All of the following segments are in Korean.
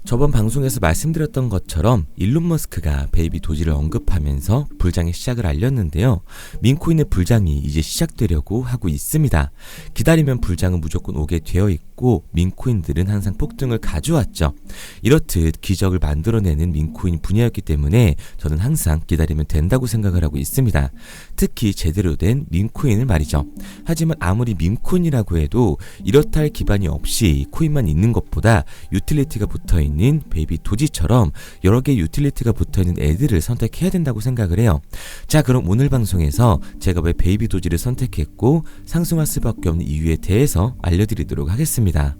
저번 방송에서 말씀드렸던 것처럼 일론 머스크가 베이비 도지를 언급하면서 불장의 시작을 알렸는데요. 민코인의 불장이 이제 시작되려고 하고 있습니다. 기다리면 불장은 무조건 오게 되어 있고 민코인들은 항상 폭등을 가져왔죠. 이렇듯 기적을 만들어내는 민코인 분야였기 때문에 저는 항상 기다리면 된다고 생각을 하고 있습니다. 특히 제대로 된 민코인을 말이죠. 하지만 아무리 민코인이라고 해도 이렇다 할 기반이 없이 코인만 있는 것보다 유틸리티가 붙어있는 베이비 도지처럼 여러 개의 유틸리티가 붙어있는 애들을 선택해야 된다고 생각을 해요. 자, 그럼 오늘 방송에서 제가 왜 베이비 도지를 선택했고 상승할 수밖에 없는 이유에 대해서 알려드리도록 하겠습니다.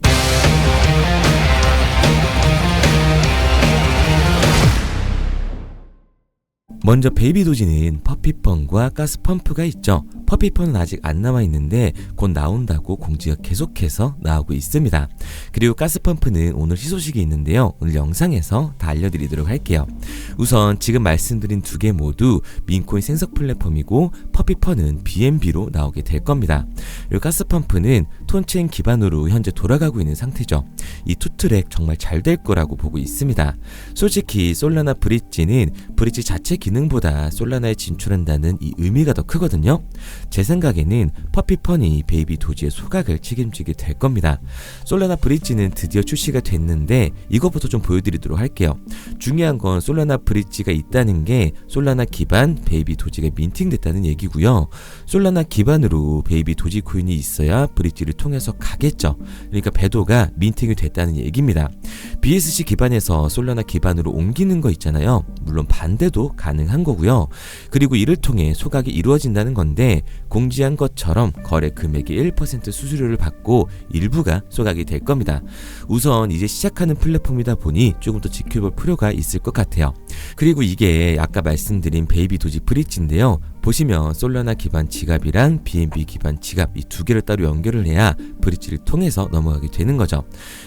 먼저 베이비 도지는 퍼피펀과 가스펌프가 있죠. 퍼피펀은 아직 안 나와 있는데 곧 나온다고 공지가 계속해서 나오고 있습니다. 그리고 가스펌프는 오늘 희소식이 있는데요. 오늘 영상에서 다 알려드리도록 할게요. 우선 지금 말씀드린 두 개 모두 민코인 생석 플랫폼이고 퍼피펀은 BNB로 나오게 될 겁니다. 그리고 가스펌프는 톤체인 기반으로 현재 돌아가고 있는 상태죠. 이 투 트랙 정말 잘 될 거라고 보고 있습니다. 솔직히 솔라나 브릿지는 브릿지 자체 기능보다 솔라나에 진출한다는 이 의미가 더 크거든요. 제 생각에는 퍼피펀이 베이비 도지의 소각을 책임지게 될 겁니다. 솔라나 브릿지는 드디어 출시가 됐는데 이것부터 좀 보여드리도록 할게요. 중요한 건 솔라나 브릿지가 있다는 게 솔라나 기반 베이비 도지가 민팅됐다는 얘기고요. 솔라나 기반으로 베이비 도지 코인이 있어야 브릿지를 통해서 가겠죠. 그러니까 배도가 민팅이 됐다는 얘기입니다. BSC 기반에서 솔라나 기반으로 옮기는 거 있잖아요. 물론 반대도 가능한 거고요. 그리고 이를 통해 소각이 이루어진다는 건데 공지한 것처럼 거래 금액의 1% 수수료를 받고 일부가 소각이 될 겁니다. 우선 이제 시작하는 플랫폼이다 보니 조금 더 지켜볼 필요가 있을 것 같아요. 그리고 이게 아까 말씀드린 베이비 도지 브릿지인데요. 보시면 솔라나 기반 지갑이랑 BNB 기반 지갑 이 두 개를 따로 연결을 해야 브릿지를 통해서 넘어가게 되는 거죠.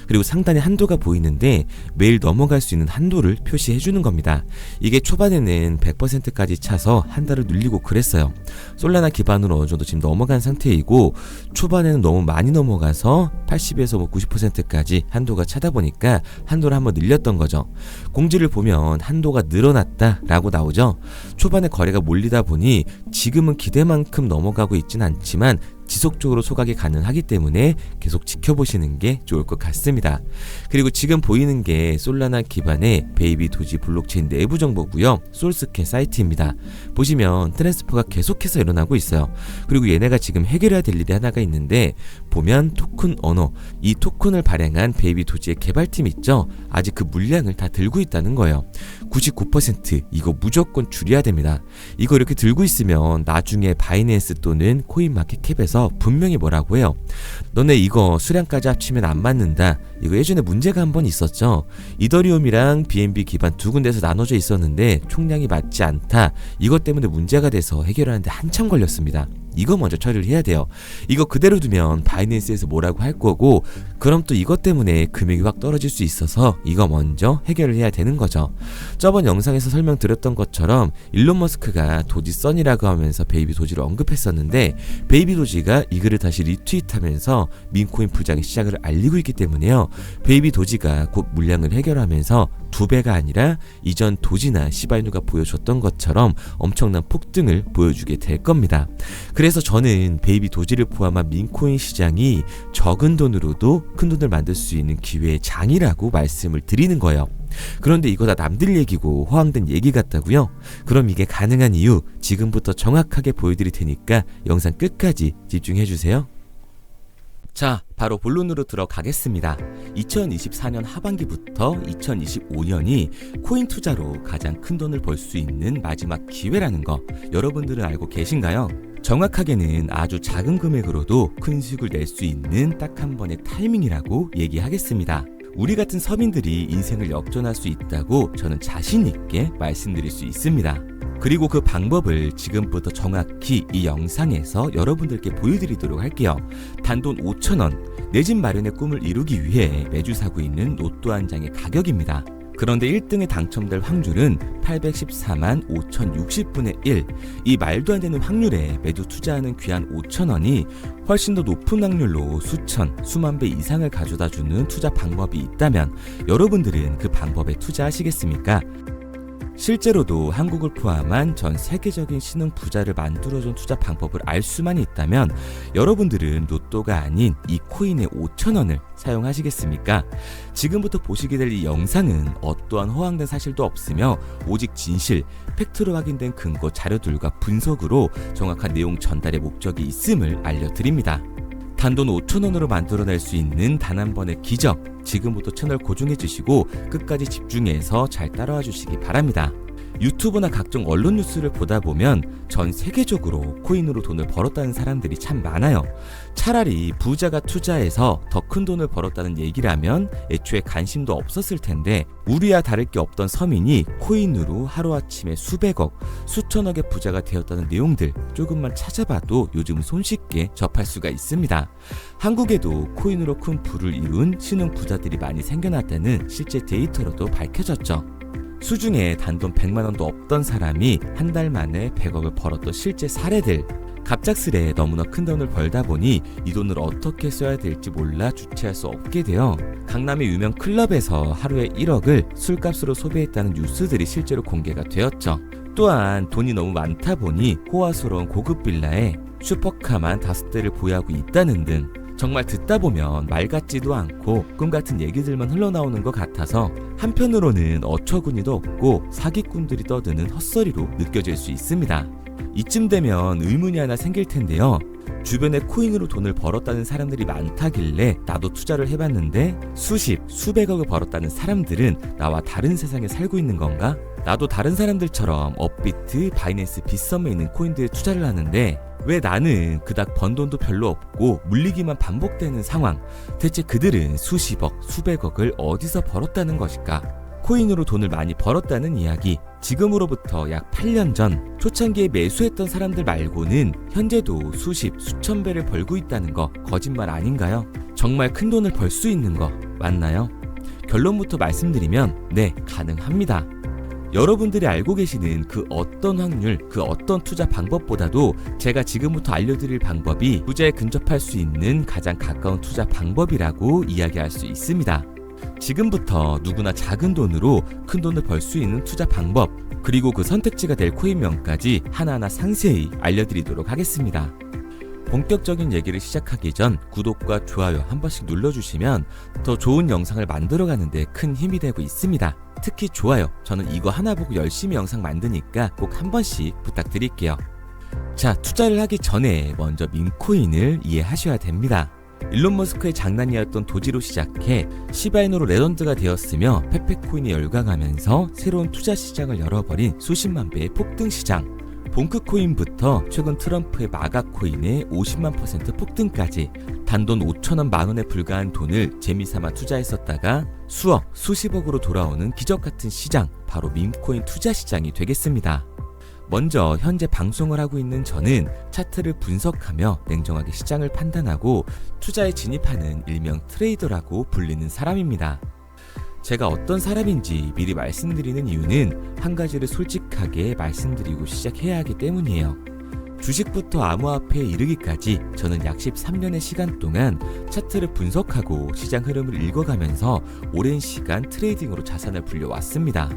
그리고 상단에 한도가 보이는데 매일 넘어갈 수 있는 한도를 표시해 주는 겁니다. 이게 초반에는 100%까지 차서 한 달을 늘리고 그랬어요. 솔라나 기반으로 어느 정도 지금 넘어간 상태이고 초반에는 너무 많이 넘어가서 80에서 90%까지 한도가 차다 보니까 한도를 한번 늘렸던 거죠. 공지를 보면 한도가 늘어났다 라고 나오죠. 초반에 거래가 몰리다 보니 지금은 기대만큼 넘어가고 있진 않지만 지속적으로 소각이 가능하기 때문에 계속 지켜보시는 게 좋을 것 같습니다. 그리고 지금 보이는 게 솔라나 기반의 베이비 도지 블록체인 내부 정보고요. 솔스캔 사이트입니다. 보시면 트랜스퍼가 계속해서 일어나고 있어요. 그리고 얘네가 지금 해결해야 될 일이 하나가 있는데 보면 토큰 언어, 이 토큰을 발행한 베이비 도지의 개발팀 있죠? 아직 그 물량을 다 들고 있다는 거예요. 99% 이거 무조건 줄여야 됩니다. 이거 이렇게 들고 있으면 나중에 바이낸스 또는 코인마켓캡에서 분명히 뭐라고 해요. 너네 이거 수량까지 합치면 안 맞는다. 이거 예전에 문제가 한 번 있었죠. 이더리움이랑 BNB 기반 두 군데에서 나눠져 있었는데 총량이 맞지 않다. 이것 때문에 문제가 돼서 해결하는데 한참 걸렸습니다. 이거 먼저 처리를 해야 돼요. 이거 그대로 두면 바이낸스에서 뭐라고 할 거고 그럼 또 이것 때문에 금액이 확 떨어질 수 있어서 이거 먼저 해결을 해야 되는 거죠. 저번 영상에서 설명드렸던 것처럼 일론 머스크가 도지 선이라고 하면서 베이비 도지를 언급했었는데 베이비 도지가 이 글을 다시 리트윗하면서 민코인 불장의 시작을 알리고 있기 때문에요. 베이비 도지가 곧 물량을 해결하면서 2배가 아니라 이전 도지나 시바이누가 보여줬던 것처럼 엄청난 폭등을 보여주게 될 겁니다. 그래서 저는 베이비 도지를 포함한 민코인 시장이 적은 돈으로도 큰 돈을 만들 수 있는 기회의 장이라고 말씀을 드리는 거예요. 그런데 이거 다 남들 얘기고 허황된 얘기 같다고요? 그럼 이게 가능한 이유 지금부터 정확하게 보여드릴 테니까 영상 끝까지 집중해주세요. 자, 바로 본론으로 들어가겠습니다. 2024년 하반기부터 2025년이 코인 투자로 가장 큰 돈을 벌 수 있는 마지막 기회라는 거 여러분들은 알고 계신가요? 정확하게는 아주 작은 금액으로도 큰 수익을 낼 수 있는 딱 한 번의 타이밍이라고 얘기하겠습니다. 우리 같은 서민들이 인생을 역전할 수 있다고 저는 자신 있게 말씀드릴 수 있습니다. 그리고 그 방법을 지금부터 정확히 이 영상에서 여러분들께 보여드리도록 할게요. 단돈 5,000원, 내 집 마련의 꿈을 이루기 위해 매주 사고 있는 로또 한 장의 가격입니다. 그런데 1등에 당첨될 확률은 814만 5060분의 1. 이 말도 안 되는 확률에 매주 투자하는 귀한 5,000원이 훨씬 더 높은 확률로 수천, 수만 배 이상을 가져다주는 투자 방법이 있다면 여러분들은 그 방법에 투자하시겠습니까? 실제로도 한국을 포함한 전 세계적인 신흥 부자를 만들어준 투자 방법을 알 수만 있다면 여러분들은 로또가 아닌 이 코인의 5,000원을 사용하시겠습니까? 지금부터 보시게 될 이 영상은 어떠한 허황된 사실도 없으며 오직 진실, 팩트로 확인된 근거 자료들과 분석으로 정확한 내용 전달의 목적이 있음을 알려드립니다. 단돈 5,000원으로 만들어낼 수 있는 단 한 번의 기적, 지금부터 채널 고정해주시고 끝까지 집중해서 잘 따라와 주시기 바랍니다. 유튜브나 각종 언론 뉴스를 보다 보면 전 세계적으로 코인으로 돈을 벌었다는 사람들이 참 많아요. 차라리 부자가 투자해서 더 큰 돈을 벌었다는 얘기라면 애초에 관심도 없었을 텐데 우리와 다를 게 없던 서민이 코인으로 하루아침에 수백억, 수천억의 부자가 되었다는 내용들 조금만 찾아봐도 요즘 손쉽게 접할 수가 있습니다. 한국에도 코인으로 큰 부를 이룬 신흥 부자들이 많이 생겨났다는 실제 데이터로도 밝혀졌죠. 수중에 단돈 100만원도 없던 사람이 한 달 만에 100억을 벌었던 실제 사례들. 갑작스레 너무나 큰 돈을 벌다 보니 이 돈을 어떻게 써야 될지 몰라 주체할 수 없게 되어 강남의 유명 클럽에서 하루에 1억을 술값으로 소비했다는 뉴스들이 실제로 공개가 되었죠. 또한 돈이 너무 많다 보니 호화스러운 고급 빌라에 슈퍼카만 5대를 보유하고 있다는 등 정말 듣다 보면 말 같지도 않고 꿈 같은 얘기들만 흘러나오는 것 같아서 한편으로는 어처구니도 없고 사기꾼들이 떠드는 헛소리로 느껴질 수 있습니다. 이쯤 되면 의문이 하나 생길 텐데요. 주변에 코인으로 돈을 벌었다는 사람들이 많다길래 나도 투자를 해봤는데 수십, 수백억을 벌었다는 사람들은 나와 다른 세상에 살고 있는 건가? 나도 다른 사람들처럼 업비트, 바이낸스, 빗썸에 있는 코인들에 투자를 하는데 왜 나는 그닥 번 돈도 별로 없고 물리기만 반복되는 상황? 대체 그들은 수십억, 수백억을 어디서 벌었다는 것일까? 코인으로 돈을 많이 벌었다는 이야기, 지금으로부터 약 8년 전 초창기에 매수했던 사람들 말고는 현재도 수십, 수천 배를 벌고 있다는 거 거짓말 아닌가요? 정말 큰 돈을 벌 수 있는 거 맞나요? 결론부터 말씀드리면 네, 가능합니다. 여러분들이 알고 계시는 그 어떤 확률, 그 어떤 투자 방법보다도 제가 지금부터 알려드릴 방법이 부자에 근접할 수 있는 가장 가까운 투자 방법이라고 이야기할 수 있습니다. 지금부터 누구나 작은 돈으로 큰 돈을 벌 수 있는 투자 방법, 그리고 그 선택지가 될 코인명까지 하나하나 상세히 알려드리도록 하겠습니다. 본격적인 얘기를 시작하기 전 구독과 좋아요 한 번씩 눌러주시면 더 좋은 영상을 만들어가는 데 큰 힘이 되고 있습니다. 특히 좋아요, 저는 이거 하나 보고 열심히 영상 만드니까 꼭 한 번씩 부탁드릴게요. 자, 투자를 하기 전에 먼저 민코인을 이해하셔야 됩니다. 일론 머스크의 장난이었던 도지로 시작해 시바이누로 레전드가 되었으며 페페코인이 열광하면서 새로운 투자 시장을 열어버린 수십만 배의 폭등 시장. 봉크코인부터 최근 트럼프의 마가코인의 50만% 폭등까지 단돈 5천원 만원에 불과한 돈을 재미삼아 투자했었다가 수억, 수십억으로 돌아오는 기적같은 시장, 바로 밈코인 투자 시장이 되겠습니다. 먼저 현재 방송을 하고 있는 저는 차트를 분석하며 냉정하게 시장을 판단하고 투자에 진입하는 일명 트레이더라고 불리는 사람입니다. 제가 어떤 사람인지 미리 말씀드리는 이유는 한 가지를 솔직하게 말씀드리고 시작해야 하기 때문이에요. 주식부터 암호화폐에 이르기까지 저는 약 13년의 시간 동안 차트를 분석하고 시장 흐름을 읽어가면서 오랜 시간 트레이딩으로 자산을 불려왔습니다.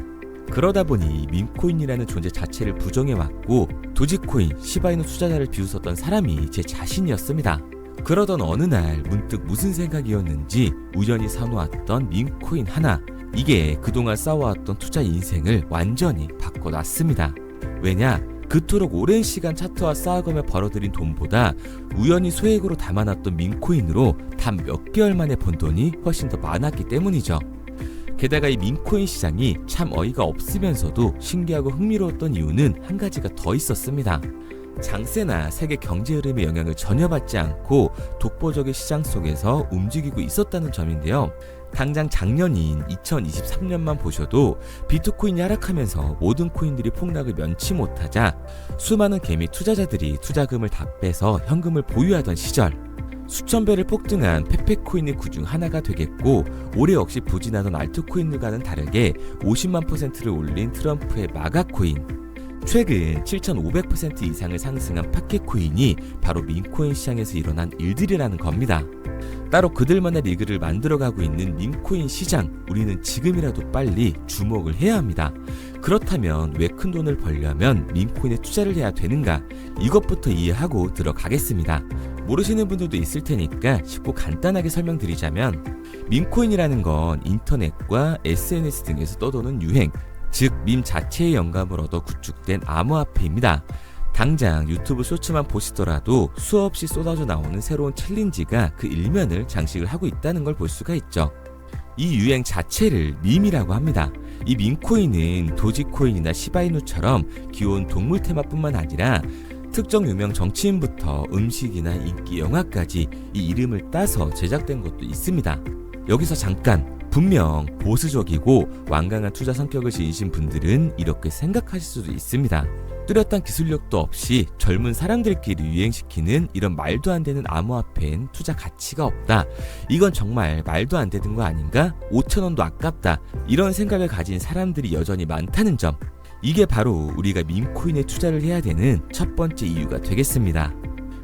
그러다 보니 밈코인이라는 존재 자체를 부정해왔고 도지코인, 시바이누 투자자를 비웃었던 사람이 제 자신이었습니다. 그러던 어느 날 문득 무슨 생각이었는지 우연히 사놓았던 밈코인 하나, 이게 그동안 쌓아왔던 투자 인생을 완전히 바꿔놨습니다. 왜냐? 그토록 오랜 시간 차트와 쌓아가며 벌어들인 돈보다 우연히 소액으로 담아놨던 밈코인으로 단 몇 개월 만에 번 돈이 훨씬 더 많았기 때문이죠. 게다가 이 밈코인 시장이 참 어이가 없으면서도 신기하고 흥미로웠던 이유는 한 가지가 더 있었습니다. 장세나 세계 경제 흐름의 영향을 전혀 받지 않고 독보적인 시장 속에서 움직이고 있었다는 점인데요. 당장 작년인 2023년만 보셔도 비트코인이 하락하면서 모든 코인들이 폭락을 면치 못하자 수많은 개미 투자자들이 투자금을 다 빼서 현금을 보유하던 시절, 수천 배를 폭등한 페페코인의 구중 하나가 되겠고, 올해 역시 부진하던 알트코인들과는 다르게 50만 %를 올린 트럼프의 마가코인, 최근 7,500% 이상을 상승한 파켓코인이 바로 민코인 시장에서 일어난 일들이라는 겁니다. 따로 그들만의 리그를 만들어가고 있는 민코인 시장, 우리는 지금이라도 빨리 주목을 해야 합니다. 그렇다면 왜 큰 돈을 벌려면 민코인에 투자를 해야 되는가? 이것부터 이해하고 들어가겠습니다. 모르시는 분들도 있을 테니까 쉽고 간단하게 설명드리자면, 민코인이라는 건 인터넷과 SNS 등에서 떠도는 유행, 즉 밈 자체의 영감을 얻어 구축된 암호화폐입니다. 당장 유튜브 쇼츠만 보시더라도 수없이 쏟아져 나오는 새로운 챌린지가 그 일면을 장식을 하고 있다는 걸 볼 수가 있죠. 이 유행 자체를 밈이라고 합니다. 이 밈코인은 도지코인이나 시바이누처럼 귀여운 동물 테마뿐만 아니라 특정 유명 정치인부터 음식이나 인기 영화까지 이 이름을 따서 제작된 것도 있습니다. 여기서 잠깐, 분명 보수적이고 완강한 투자 성격을 지니신 분들은 이렇게 생각하실 수도 있습니다. 뚜렷한 기술력도 없이 젊은 사람들끼리 유행시키는 이런 말도 안 되는 암호화폐엔 투자 가치가 없다. 이건 정말 말도 안 되는 거 아닌가? 5,000원도 아깝다. 이런 생각을 가진 사람들이 여전히 많다는 점. 이게 바로 우리가 밈코인에 투자를 해야 되는 첫 번째 이유가 되겠습니다.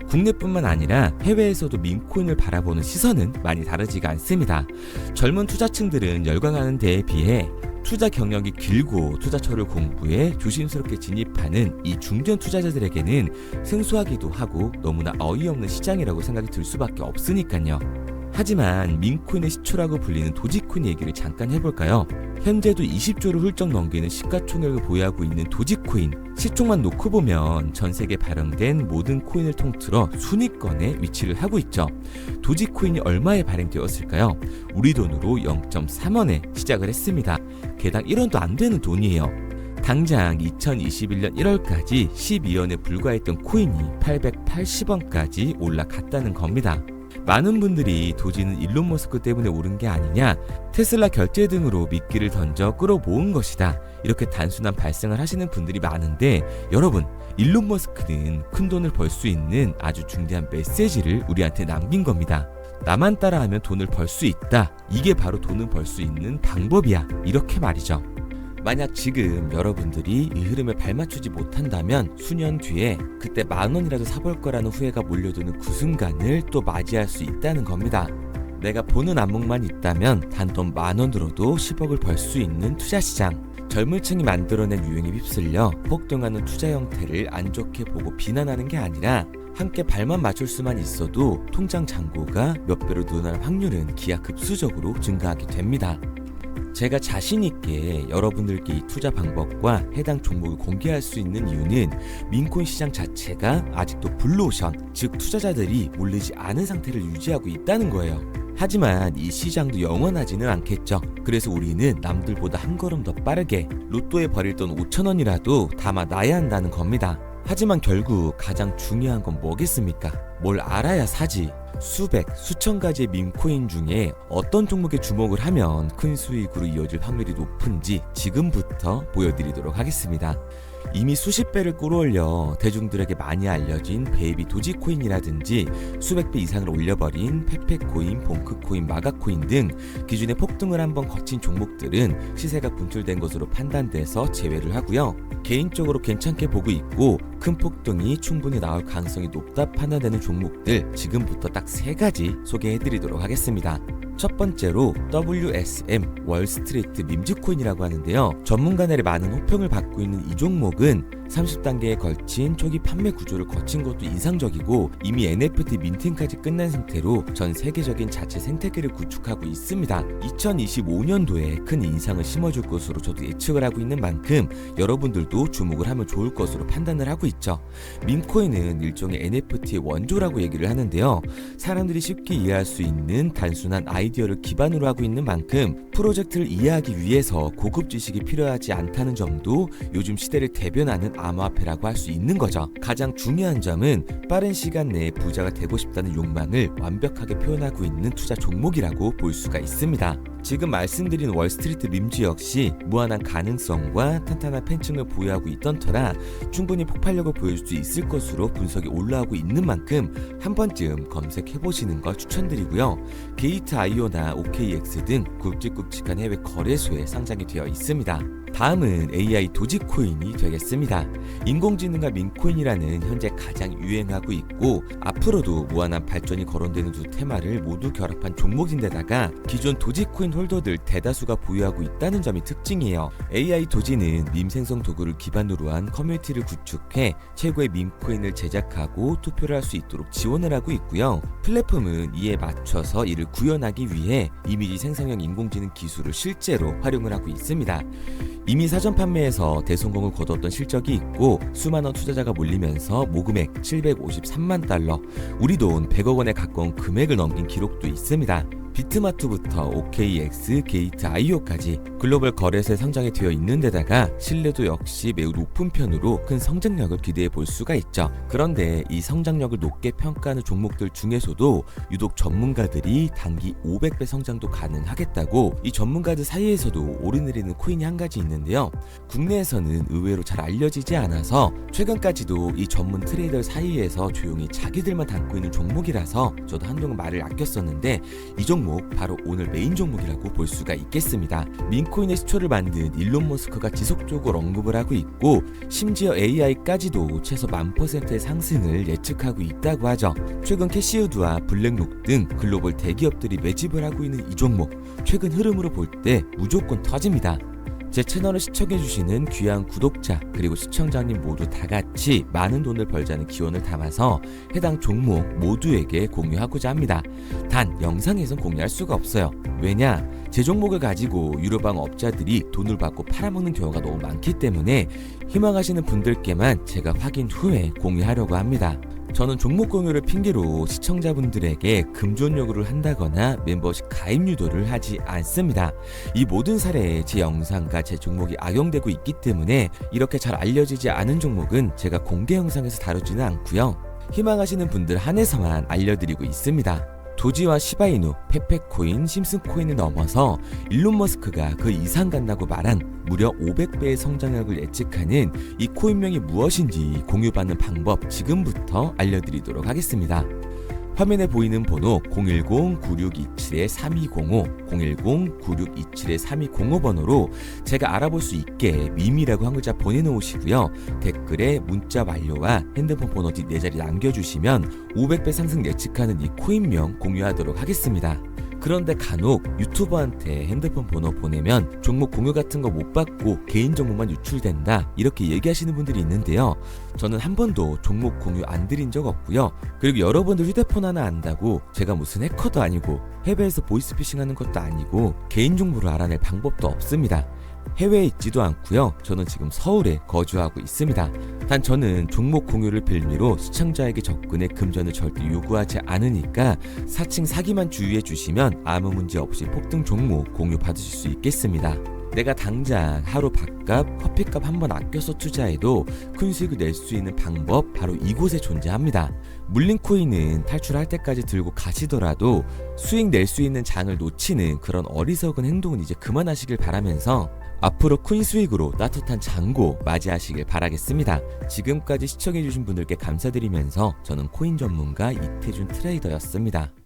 국내뿐만 아니라 해외에서도 밈코인을 바라보는 시선은 많이 다르지가 않습니다. 젊은 투자층들은 열광하는 데에 비해 투자 경력이 길고 투자처를 공부해 조심스럽게 진입하는 이 중견 투자자들에게는 생소하기도 하고 너무나 어이없는 시장이라고 생각이 들 수밖에 없으니까요. 하지만 밈코인의 시초라고 불리는 도지코인 얘기를 잠깐 해볼까요? 현재도 20조를 훌쩍 넘기는 시가총액을 보유하고 있는 도지코인, 시총만 놓고 보면 전 세계 발행된 모든 코인을 통틀어 순위권에 위치를 하고 있죠. 도지코인이 얼마에 발행되었을까요? 우리 돈으로 0.3원에 시작을 했습니다. 개당 1원도 안 되는 돈이에요. 당장 2021년 1월까지 12원에 불과했던 코인이 880원까지 올라갔다는 겁니다. 많은 분들이 도지는 일론 머스크 때문에 오른 게 아니냐, 테슬라 결제 등으로 미끼를 던져 끌어모은 것이다, 이렇게 단순한 발상을 하시는 분들이 많은데, 여러분, 일론 머스크는 큰 돈을 벌 수 있는 아주 중대한 메시지를 우리한테 남긴 겁니다. 나만 따라하면 돈을 벌 수 있다. 이게 바로 돈을 벌 수 있는 방법이야. 이렇게 말이죠. 만약 지금 여러분들이 이 흐름에 발맞추지 못한다면 수년 뒤에 그때 10,000원이라도 사볼 거라는 후회가 몰려드는 그 순간을 또 맞이할 수 있다는 겁니다. 내가 보는 안목만 있다면 단돈 10,000원 들어도 10억을 벌 수 있는 투자시장. 젊은 층이 만들어낸 유행에 휩쓸려 폭등하는 투자 형태를 안 좋게 보고 비난하는 게 아니라, 함께 발만 맞출 수만 있어도 통장 잔고가 몇 배로 늘어날 확률은 기하급수적으로 증가하게 됩니다. 제가 자신있게 여러분들께 이 투자 방법과 해당 종목을 공개할 수 있는 이유는 민코인 시장 자체가 아직도 블루오션, 즉 투자자들이 몰리지 않은 상태를 유지하고 있다는 거예요. 하지만 이 시장도 영원하지는 않겠죠. 그래서 우리는 남들보다 한 걸음 더 빠르게 로또에 버릴 돈 5,000원이라도 담아놔야 한다는 겁니다. 하지만 결국 가장 중요한 건 뭐겠습니까? 뭘 알아야 사지. 수백, 수천 가지의 밈코인 중에 어떤 종목에 주목을 하면 큰 수익으로 이어질 확률이 높은지 지금부터 보여드리도록 하겠습니다. 이미 수십 배를 끌어올려 대중들에게 많이 알려진 베이비 도지코인이라든지 수백 배 이상을 올려버린 페페코인, 봉크코인, 마가코인 등 기존에 폭등을 한번 거친 종목들은 시세가 분출된 것으로 판단돼서 제외를 하고요. 개인적으로 괜찮게 보고 있고 큰 폭등이 충분히 나올 가능성이 높다 판단되는 종목들 지금부터 딱 3가지 소개해드리도록 하겠습니다. 첫 번째로 WSM 월스트리트 밈즈코인이라고 하는데요. 전문가들의 많은 호평을 받고 있는 이 종목은 30단계에 걸친 초기 판매 구조를 거친 것도 인상적이고 이미 NFT 민팅까지 끝난 상태로 전 세계적인 자체 생태계를 구축하고 있습니다. 2025년도에 큰 인상을 심어줄 것으로 저도 예측을 하고 있는 만큼 여러분들도 주목을 하면 좋을 것으로 판단을 하고 있죠. 밈코인은 일종의 NFT의 원조라고 얘기를 하는데요. 사람들이 쉽게 이해할 수 있는 단순한 아이디어를 기반으로 하고 있는 만큼 프로젝트를 이해하기 위해서 고급 지식이 필요하지 않다는 점도 요즘 시대를 대변하는 암호화폐라고 할 수 있는 거죠. 가장 중요한 점은 빠른 시간 내에 부자가 되고 싶다는 욕망을 완벽하게 표현하고 있는 투자 종목이라고 볼 수가 있습니다. 지금 말씀드린 월스트리트 밈즈 역시 무한한 가능성과 탄탄한 팬층을 보유하고 있던 터라 충분히 폭발력을 보여줄 수 있을 것으로 분석이 올라오고 있는 만큼 한 번쯤 검색해보시는 걸 추천드리고요. 게이트.io나 OKX 등 굵직굵직한 해외 거래소에 상장이 되어 있습니다. 다음은 AI 도지코인이 되겠습니다. 인공지능과 민코인이라는 현재 가장 유행하고 있고 앞으로도 무한한 발전이 거론되는 두 테마를 모두 결합한 종목인데다가 기존 도지코인 홀더들 대다수가 보유하고 있다는 점이 특징이에요. AI 도지는 밈 생성 도구를 기반으로 한 커뮤니티를 구축해 최고의 밈코인을 제작하고 투표를 할 수 있도록 지원을 하고 있고요. 플랫폼은 이에 맞춰서 이를 구현하기 위해 이미지 생성형 인공지능 기술을 실제로 활용을 하고 있습니다. 이미 사전 판매에서 대성공을 거뒀던 실적이 있고 수많은 투자자가 몰리면서 모금액 753만 달러, 우리 돈 100억 원에 가까운 금액을 넘긴 기록도 있습니다. 비트마트부터 OKX, 게이트.io까지 글로벌 거래소에 상장이 되어 있는 데다가 신뢰도 역시 매우 높은 편으로 큰 성장력을 기대해 볼 수가 있죠. 그런데 이 성장력을 높게 평가하는 종목들 중에서도 유독 전문가들이 단기 500배 성장도 가능하겠다고 이 전문가들 사이에서도 오르내리는 코인이 한 가지 있는데요. 국내에서는 의외로 잘 알려지지 않아서 최근까지도 이 전문 트레이더 사이에서 조용히 자기들만 담고 있는 종목이라서 저도 한동안 말을 아꼈었는데 이 종목 바로 오늘 메인 종목이라고 볼 수가 있겠습니다. 민코인의 시초를 만든 일론 머스크가 지속적으로 언급을 하고 있고 심지어 AI까지도 최소 1000%의 상승을 예측하고 있다고 하죠. 최근 캐시우드와 블랙록 등 글로벌 대기업들이 매집을 하고 있는 이 종목 최근 흐름으로 볼 때 무조건 터집니다. 제 채널을 시청해주시는 귀한 구독자 그리고 시청자님 모두 다같이 많은 돈을 벌자는 기원을 담아서 해당 종목 모두에게 공유하고자 합니다. 단 영상에선 공유할 수가 없어요. 왜냐? 제 종목을 가지고 유료방 업자들이 돈을 받고 팔아먹는 경우가 너무 많기 때문에 희망하시는 분들께만 제가 확인 후에 공유하려고 합니다. 저는 종목 공유를 핑계로 시청자분들에게 금전 요구를 한다거나 멤버십 가입 유도를 하지 않습니다. 이 모든 사례에 제 영상과 제 종목이 악용되고 있기 때문에 이렇게 잘 알려지지 않은 종목은 제가 공개 영상에서 다루지는 않고요. 희망하시는 분들 한해서만 알려드리고 있습니다. 도지와 시바이누, 페페코인, 심슨코인을 넘어서 일론 머스크가 그 이상 간다고 말한 무려 500배의 성장력을 예측하는 이 코인명이 무엇인지 공유받는 방법 지금부터 알려드리도록 하겠습니다. 화면에 보이는 번호 010-9627-3205, 010-9627-3205 번호로 제가 알아볼 수 있게 밈이라고 한 글자 보내놓으시고요. 댓글에 문자 완료와 핸드폰 번호 뒷 4자리 남겨주시면 500배 상승 예측하는 이 코인명 공유하도록 하겠습니다. 그런데 간혹 유튜버한테 핸드폰 번호 보내면 종목 공유 같은 거 못 받고 개인정보만 유출된다 이렇게 얘기하시는 분들이 있는데요. 저는 한 번도 종목 공유 안 드린 적 없고요. 그리고 여러분들 휴대폰 하나 안다고 제가 무슨 해커도 아니고 해외에서 보이스피싱 하는 것도 아니고 개인정보를 알아낼 방법도 없습니다. 해외에 있지도 않고요. 저는 지금 서울에 거주하고 있습니다. 단 저는 종목 공유를 빌미로 시청자에게 접근의 금전을 절대 요구하지 않으니까 사칭 사기만 주의해 주시면 아무 문제 없이 폭등 종목 공유 받으실 수 있겠습니다. 내가 당장 하루 밥값, 커피값 한번 아껴서 투자해도 큰 수익을 낼 수 있는 방법 바로 이곳에 존재합니다. 물린 코인은 탈출할 때까지 들고 가시더라도 수익 낼 수 있는 장을 놓치는 그런 어리석은 행동은 이제 그만하시길 바라면서 앞으로 큰 수익으로 따뜻한 장고 맞이하시길 바라겠습니다. 지금까지 시청해주신 분들께 감사드리면서 저는 코인 전문가 이태준 트레이더였습니다.